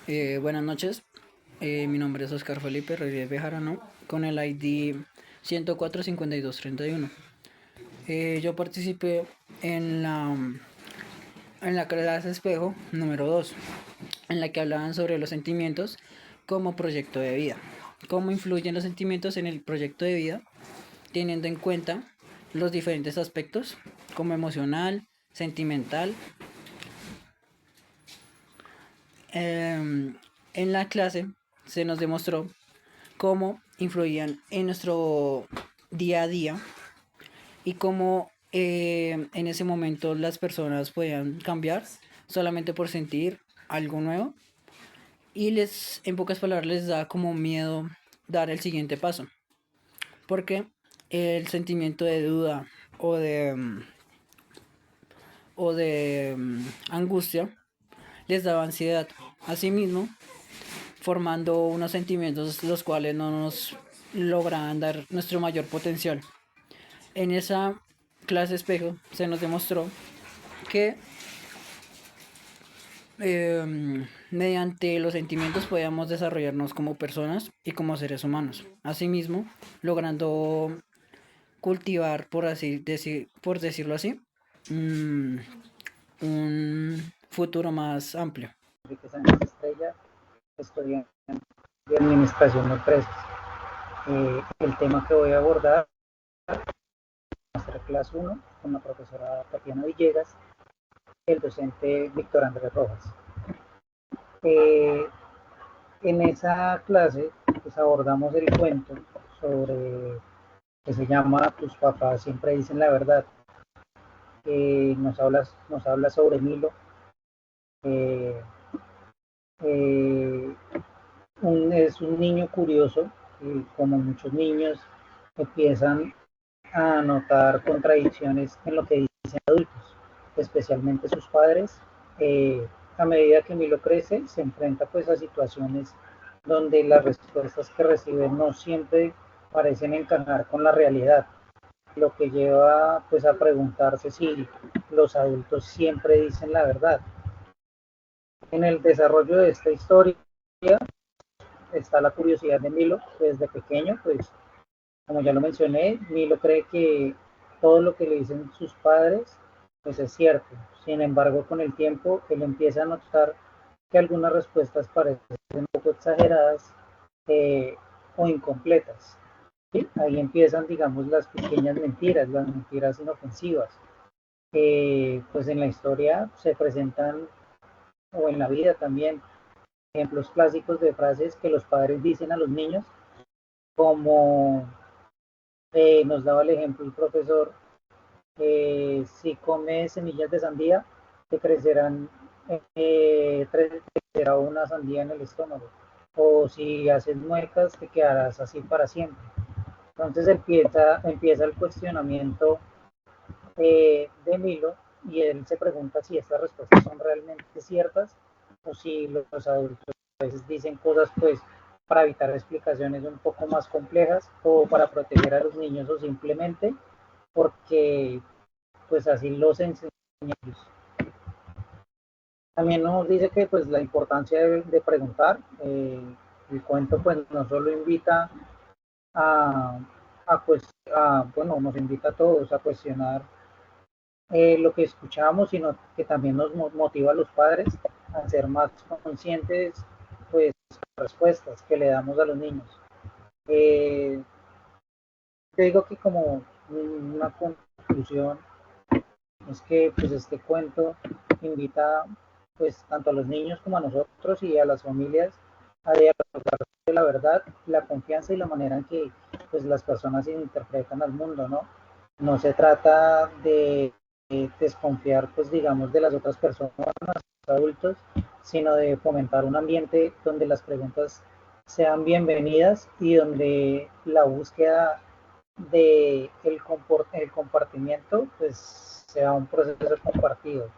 Buenas noches, mi nombre es Oscar Felipe Rodríguez Bejarano con el ID 104-52-31. Yo participé en la clase espejo número 2, en la que hablaban sobre los sentimientos como proyecto de vida. Cómo influyen los sentimientos en el proyecto de vida, teniendo en cuenta los diferentes aspectos como emocional, sentimental. En la clase se nos demostró cómo influían en nuestro día a día y cómo en ese momento las personas podían cambiar solamente por sentir algo nuevo y en pocas palabras, les da como miedo dar el siguiente paso, porque el sentimiento de duda o de angustia les daba ansiedad. Asimismo, formando unos sentimientos los cuales no nos lograban dar nuestro mayor potencial. En esa clase espejo se nos demostró que mediante los sentimientos podíamos desarrollarnos como personas y como seres humanos. Asimismo, logrando cultivar, por decirlo así, mm, un futuro más amplio. Enrique Sánchez Estrella, estudiante de Administración de Empresas. El tema que voy a abordar es Masterclass 1 con la profesora Tatiana Villegas, el docente Víctor Andrés Rojas. Eh, en esa clase pues, abordamos el cuento sobre que se llama Tus papás siempre dicen la verdad. Nos habla sobre Milo, eh, eh, es un niño curioso, como muchos niños empiezan a notar contradicciones en lo que dicen adultos, especialmente sus padres. A medida que Milo crece, se enfrenta pues a situaciones donde las respuestas que recibe no siempre parecen encajar con la realidad, lo que lleva pues a preguntarse si los adultos siempre dicen la verdad. En el desarrollo de esta historia está la curiosidad de Milo desde pequeño, pues como ya lo mencioné, Milo cree que todo lo que le dicen sus padres pues es cierto. Sin embargo, con el tiempo él empieza a notar que algunas respuestas parecen un poco exageradas eh, o incompletas. ¿Sí? Ahí empiezan, digamos, las mentiras inofensivas. Pues en la historia se presentan, o en la vida también, ejemplos clásicos de frases que los padres dicen a los niños, como nos daba el ejemplo el profesor, si comes semillas de sandía, te crecerán, te crecerá una sandía en el estómago, o si haces muecas, te quedarás así para siempre. Entonces empieza el cuestionamiento de Milo y él se pregunta si estas respuestas son realmente ciertas o si los adultos a veces dicen cosas pues para evitar explicaciones un poco más complejas o para proteger a los niños o simplemente porque pues así los enseñan. También nos dice que pues la importancia de preguntar, el cuento pues no solo invita a, pues, bueno, nos invita a todos a cuestionar lo que escuchamos, sino que también nos motiva a los padres a ser más conscientes pues respuestas que le damos a los niños. Eh, yo digo que como una conclusión es que pues este cuento invita pues tanto a los niños como a nosotros y a las familias a dialogar de la verdad, la confianza y la manera en que pues las personas interpretan al mundo, ¿no? No se trata de desconfiar pues digamos de las otras personas, adultos, sino de fomentar un ambiente donde las preguntas sean bienvenidas y donde la búsqueda de el compartimiento pues sea un proceso compartido.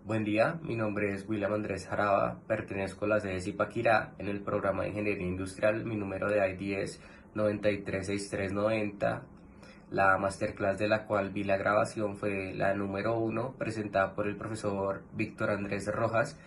Buen día, mi nombre es William Andrés Jaraba, pertenezco a la sede Zipaquirá en el programa de Ingeniería Industrial, mi número de ID es 936390. La masterclass de la cual vi la grabación fue la número 1, presentada por el profesor Víctor Andrés Rojas.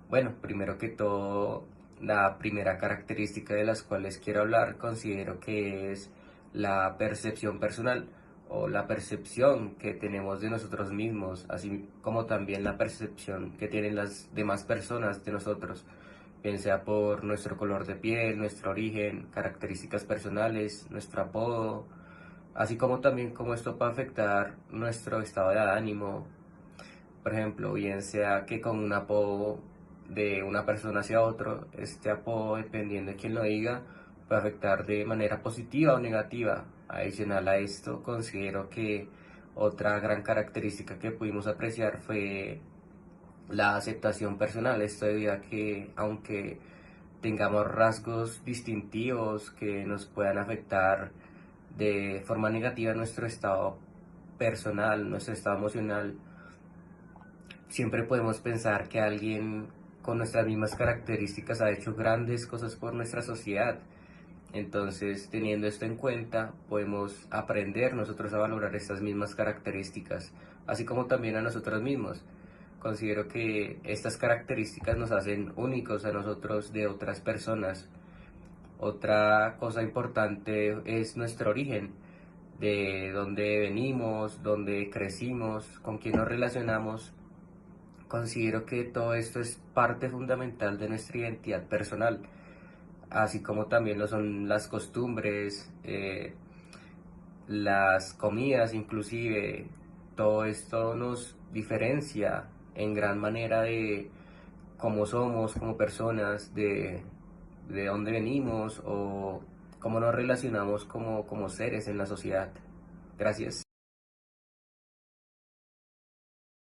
Bueno, primero que todo, la primera característica de las cuales quiero hablar considero que es la percepción personal o la percepción que tenemos de nosotros mismos, así como también la percepción que tienen las demás personas de nosotros, bien sea por nuestro color de piel, nuestro origen, características personales, nuestro apodo, así como también cómo esto puede afectar nuestro estado de ánimo. Por ejemplo, bien sea que con un apodo de una persona hacia otro, este apodo, dependiendo de quién lo diga, puede afectar de manera positiva o negativa. Adicional a esto, considero que otra gran característica que pudimos apreciar fue la aceptación personal. Esto debido a que, aunque tengamos rasgos distintivos que nos puedan afectar de forma negativa nuestro estado personal, nuestro estado emocional, siempre podemos pensar que alguien con nuestras mismas características ha hecho grandes cosas por nuestra sociedad. Entonces, teniendo esto en cuenta, podemos aprender nosotros a valorar estas mismas características, así como también a nosotros mismos. Considero que estas características nos hacen únicos a nosotros de otras personas. Otra cosa importante es nuestro origen, de dónde venimos, dónde crecimos, con quién nos relacionamos. Considero que todo esto es parte fundamental de nuestra identidad personal, así como también lo son las costumbres, las comidas inclusive. Todo esto nos diferencia en gran manera de cómo somos como personas, de dónde venimos o cómo nos relacionamos como seres en la sociedad. Gracias.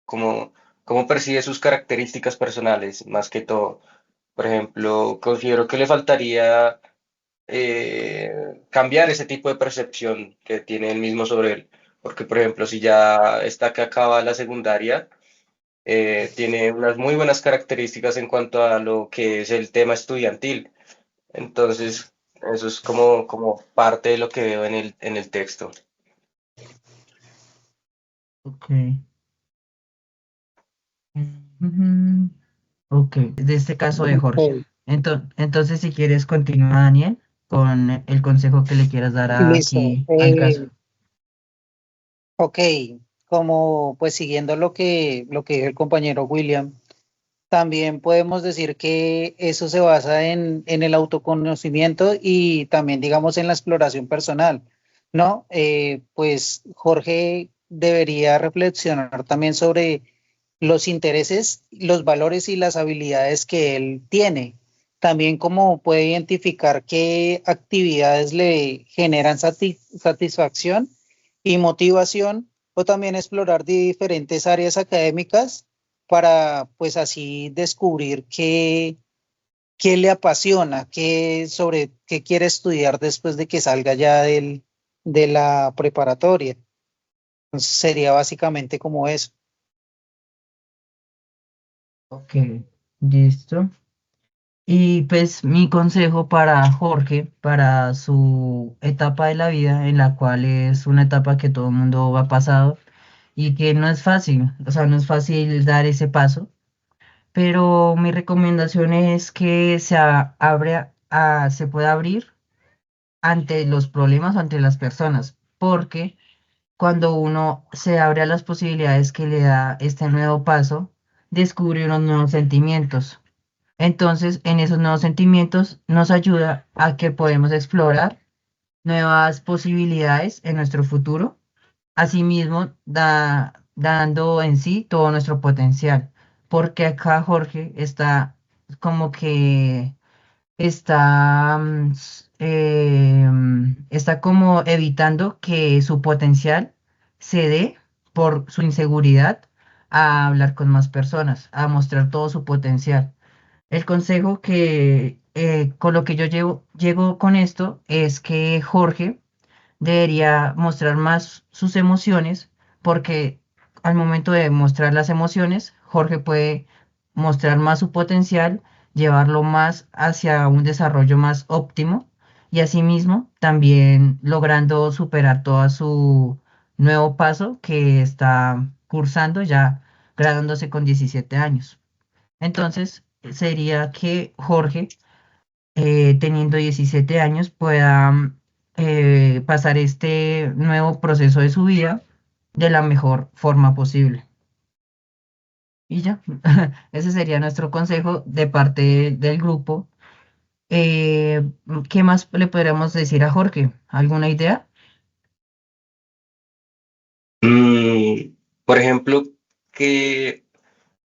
¿Cómo, cómo percibe sus características personales, más que todo? Por ejemplo, considero que le faltaría cambiar ese tipo de percepción que tiene él mismo sobre él. Porque, por ejemplo, si ya está que acaba la secundaria, tiene unas muy buenas características en cuanto a lo que es el tema estudiantil. Entonces, eso es como parte de lo que veo en el texto. Ok. Ujú. Ok, de este caso de Jorge. Ok, Entonces, si quieres, continúa, Daniel, con el consejo que le quieras dar listo. aquí al caso. Ok, como pues siguiendo lo que dijo el compañero William, también podemos decir que eso se basa en el autoconocimiento y también, digamos, en la exploración personal, ¿no? Pues Jorge debería reflexionar también sobre los intereses, los valores y las habilidades que él tiene. También cómo puede identificar qué actividades le generan satisfacción y motivación, o también explorar diferentes áreas académicas para pues así descubrir qué le apasiona, sobre qué quiere estudiar después de que salga ya de la preparatoria. Entonces sería básicamente como eso. Ok, listo. Y pues mi consejo para Jorge, para su etapa de la vida, en la cual es una etapa que todo el mundo va pasado y que no es fácil, o sea, no es fácil dar ese paso, pero mi recomendación es que se pueda abrir ante los problemas o ante las personas, porque cuando uno se abre a las posibilidades que le da este nuevo paso, descubre unos nuevos sentimientos. Entonces, en esos nuevos sentimientos nos ayuda a que podemos explorar nuevas posibilidades en nuestro futuro, asimismo dando en sí todo nuestro potencial, porque acá Jorge está como que está como evitando que su potencial se dé por su inseguridad a hablar con más personas, a mostrar todo su potencial. El consejo que con lo que yo llego con esto es que Jorge debería mostrar más sus emociones, porque al momento de mostrar las emociones, Jorge puede mostrar más su potencial, llevarlo más hacia un desarrollo más óptimo y asimismo también logrando superar todo su nuevo paso que está cursando ya graduándose con 17 años. Entonces, sería que Jorge, teniendo 17 años, pueda pasar este nuevo proceso de su vida de la mejor forma posible. Y ya, ese sería nuestro consejo de parte del grupo. Eh, ¿Qué más le podríamos decir a Jorge? ¿Alguna idea? Mm, por ejemplo, que,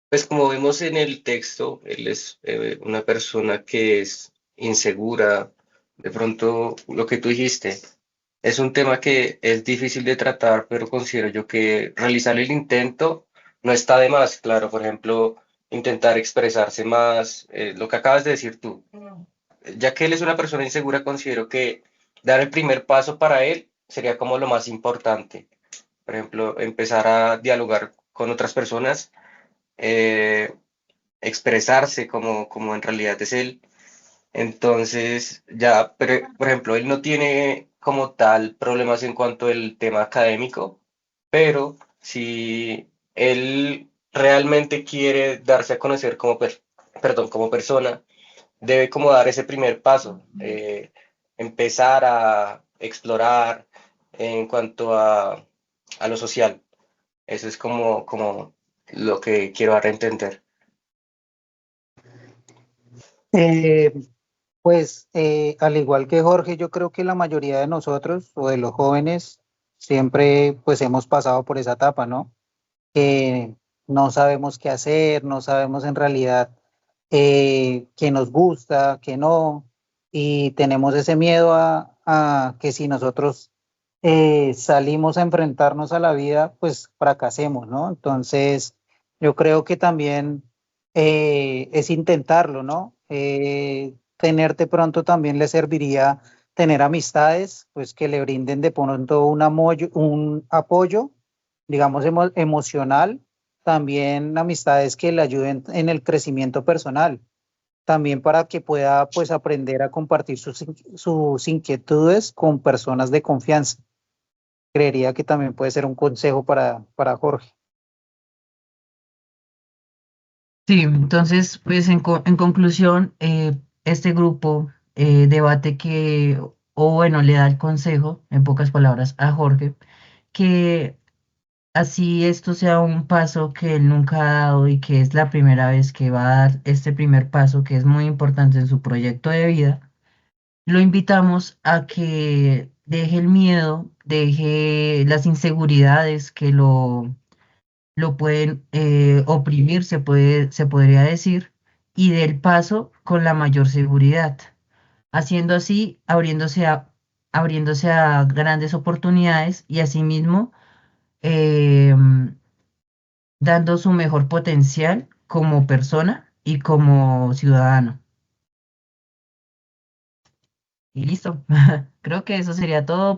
pues como vemos en el texto, él es una persona que es insegura. De pronto, lo que tú dijiste, es un tema que es difícil de tratar, pero considero yo que realizar el intento no está de más. Claro, por ejemplo, intentar expresarse más, lo que acabas de decir tú. Ya que él es una persona insegura, considero que dar el primer paso para él sería como lo más importante. Por ejemplo, empezar a dialogar con otras personas, eh, expresarse como en realidad es él. Entonces, ya, pero, por ejemplo, él no tiene como tal problemas en cuanto al tema académico, pero si él realmente quiere darse a conocer perdón, como persona, debe como dar ese primer paso, empezar a explorar en cuanto a lo social. Eso es como lo que quiero dar a entender. Eh, pues al igual que Jorge, yo creo que la mayoría de nosotros o de los jóvenes siempre pues hemos pasado por esa etapa, ¿no? Que no sabemos qué hacer, no sabemos en realidad qué nos gusta, qué no, y tenemos ese miedo a que si nosotros salimos a enfrentarnos a la vida, pues fracasemos, ¿no? Entonces, yo creo que también es intentarlo, ¿no? Tenerte pronto también le serviría tener amistades, pues que le brinden de pronto un apoyo digamos, emocional, también amistades que le ayuden en el crecimiento personal, también para que pueda pues aprender a compartir sus inquietudes con personas de confianza. Creería que también puede ser un consejo para Jorge. Sí, entonces, pues en conclusión, este grupo debate que, o bueno, le da el consejo, en pocas palabras, a Jorge, que así esto sea un paso que él nunca ha dado y que es la primera vez que va a dar este primer paso, que es muy importante en su proyecto de vida, lo invitamos a que deje el miedo, deje las inseguridades que lo pueden oprimir, se podría decir, y del paso con la mayor seguridad, haciendo así, abriéndose a grandes oportunidades y asimismo eh, dando su mejor potencial como persona y como ciudadano. Y listo. Creo que eso sería todo.